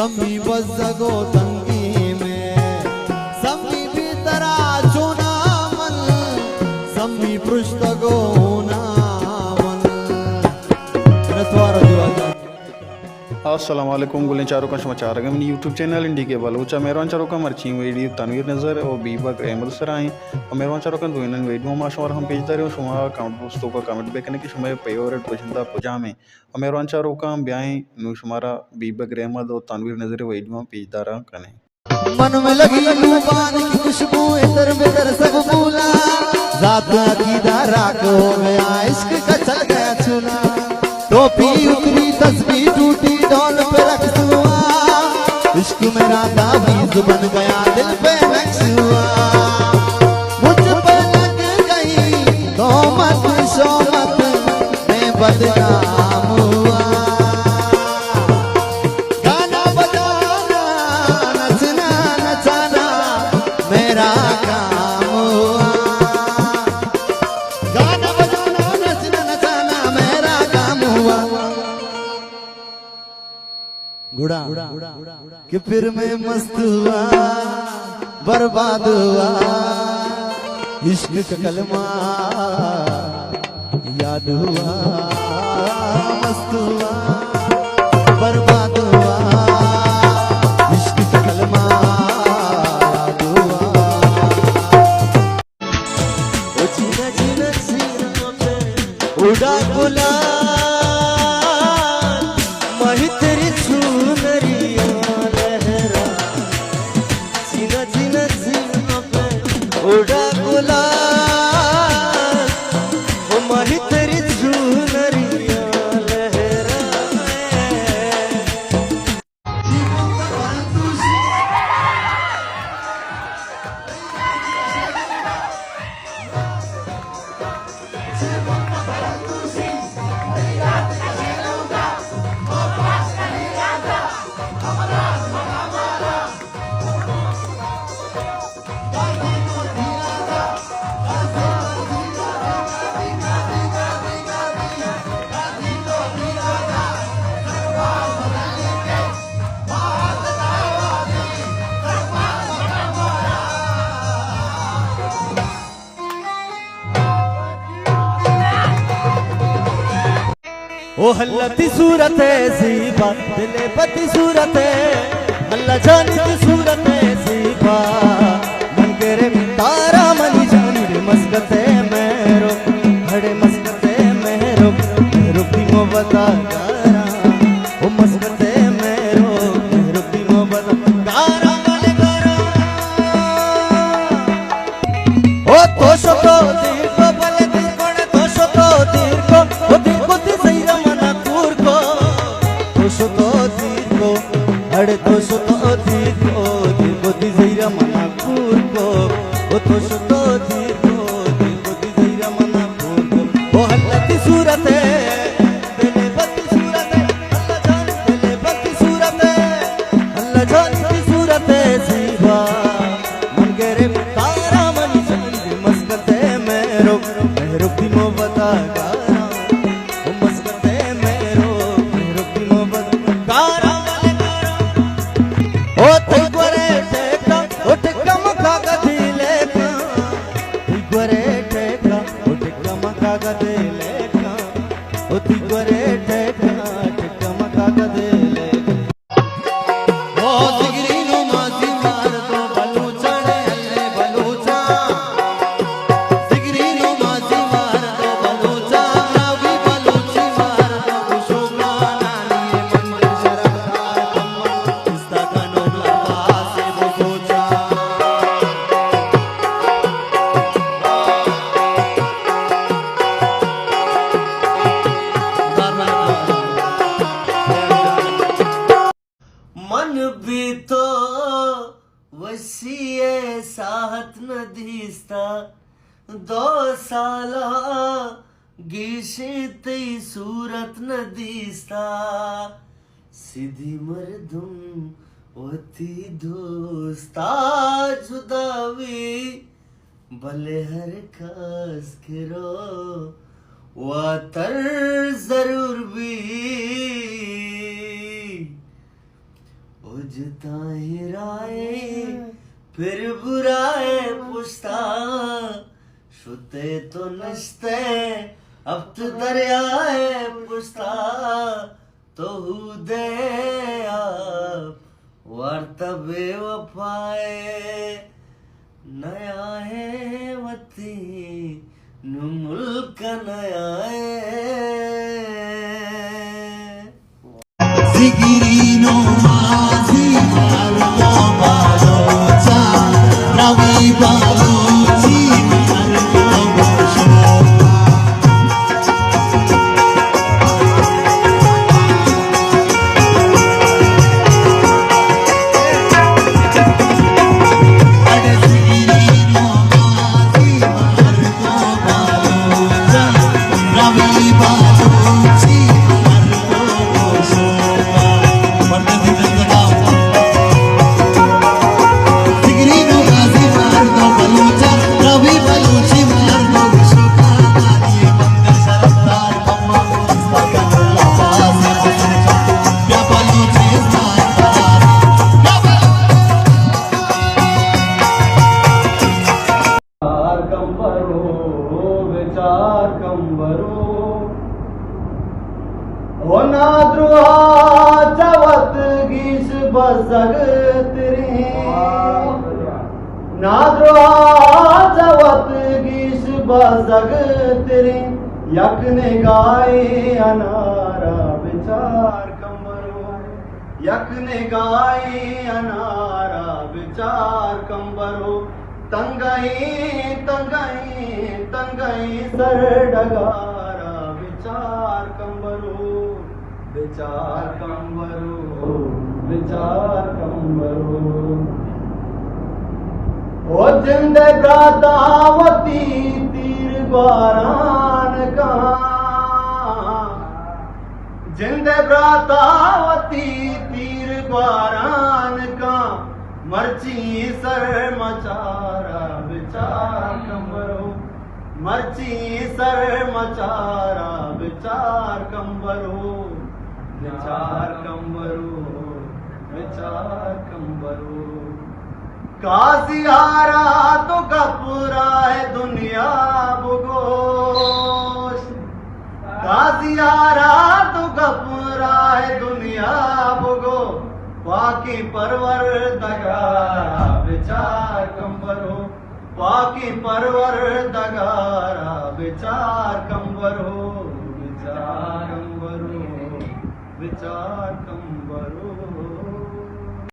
समी बस जगो तंगी में समी भीतरा चुना मन समी पृष्ठगो ना मन अस्सलाम वालेकुम गुलें चारों का समाचार अगर मैंने यूट्यूब चैनल इंडी के बलूचा मेहरबान चारों का मर्ची वीडियो तनवीर नज़र और बीबक अहमद सर आए और मेहरबान चारों का दोनों वीडियो माशा हम पेजदार और शुमा कमेंट दोस्तों का कमेंट बैक करने की शुमा फेवरेट पसंदा पुजा में और मेहरबान चारों का हम ब्याह नु शुमारा बीबक अहमद और तनवीर नज़र वीडियो पेजदार कने मन में लगी रूबान की खुशबू इधर बिधर सब भूला जात अकीदा राख हो गया इश्क का चल गया चुना टोपी उतरी तस्वीर टूटी डॉल पे रख हुआ इश्क मेरा ताबीज बन गया दिल पे नक्श हुआ मुझ पे लग गई तो मत शोमत मैं बदनाम हुआ गाना बजाना नचना नचाना मेरा काम हुआ गाना बजाना नचना नचाना मेरा काम हुआ गुड़ा कि फिर मैं मस्त हुआ बर्बाद हुआ इश्क का कलमा याद हुआ मस्त हुआ बर्बाद हुआ इश्क का कलमा याद हुआ ओ जीना जीना सीना पे उड़ा गुलाल मही तेरी सुनरिया लहरा जीना जीना सीना पे उड़ा गुलाल ओ मही तेरी सुनरिया लहरा ओ हल्लती सूरत है सीबा दिले पति सूरत है अल्लाह जानी सूरत है सीबा मन करे तारा मनी जानी रे मस्कते मेरो बड़े मस्कते मेरो रुकी मोहब्बत गारा ओ मस्कते मेरो रुकी मोहब्बत गारा वाले गारा ओ तो शतो दिल को भले दिल कोने तो शतो दिल को ओ दिल को अड़े तो सुतो दिल को दिजैरा मना खूर को ओ तो सुतो दिल को दिजैरा मना खूर को ओ हल्लती सूरत है दिले बत्ती सूरत है अल्लाह जाने दिले बत्ती सूरत है अल्लाह जाने की सूरत है सीबा मन गेरे तारा मन जाने मस्कते मेरो की मोहब्बत गारा ओ मस्कते मेरो की मोहब्बत गारा ओ तिगरे टेका ओ टिक्का मखा गदिले का तिगरे टेका ओ टिक्का मखा गदिले का ओ तिगरे टेका टिक्का मखा गदिले ओ जिगरी नो मासी मार तो बलूचा ने अल्ले बलूचा जिगरी नो मासी मार तो बलूचा ना भी बलूची मार तो शोभा नानी मन शर्म इस्ता कनो मन भी तो वसीए साहत न दिसता 2 साला गिशते सूरत न दिसता सीधी मर्दुम होती दोस्ता जुदावी भले हर खास करो वातर जरूर भी ओ बुझता ही राय फिर बुराए पुछता शुते तो नस्ते अब तो दरियाए पुछता तो दे आप वार्ता बेवफाए नया है वती नु मुल्क नया Sigirino mazi alto balocha ravi balochi alto boshoba ade sigirino mazi alto balocha ravi balochi alto boshoba Sigirino gazi mardo balucha ravi baluchi mardo vishuka ye mandir sharafdar kamma istakan lawazi ya baluchi istar विचार कंबरो होना द्रुआ चवत गीस बसग तेरी ना द्रुआ चवत गीस बसग तेरी यक ने गाए अनारा विचार कंबरो यक ने गाए अनारा विचार कंबरो तंगई तंगई तंगई सर डगारा विचार कंबरो विचार कंबरो विचार कंबरो ओ जिंदे ब्रातावती तीर बारान का जिंदे ब्रातावती तीर बारान का मर्ची सर मचारा विचार कंबरो मर्ची सर मचारा विचार कंबरो विचार कंबरो विचार कंबरो कासियारा तो कपूरा है दुनिया बुगोश कासियारा तो कपूरा है दुनिया बुगो पाकी परवर दगारा विचार कंबरो पाकी परवर दगारा विचार कंबरो विचार कंबरो विचार कंबरो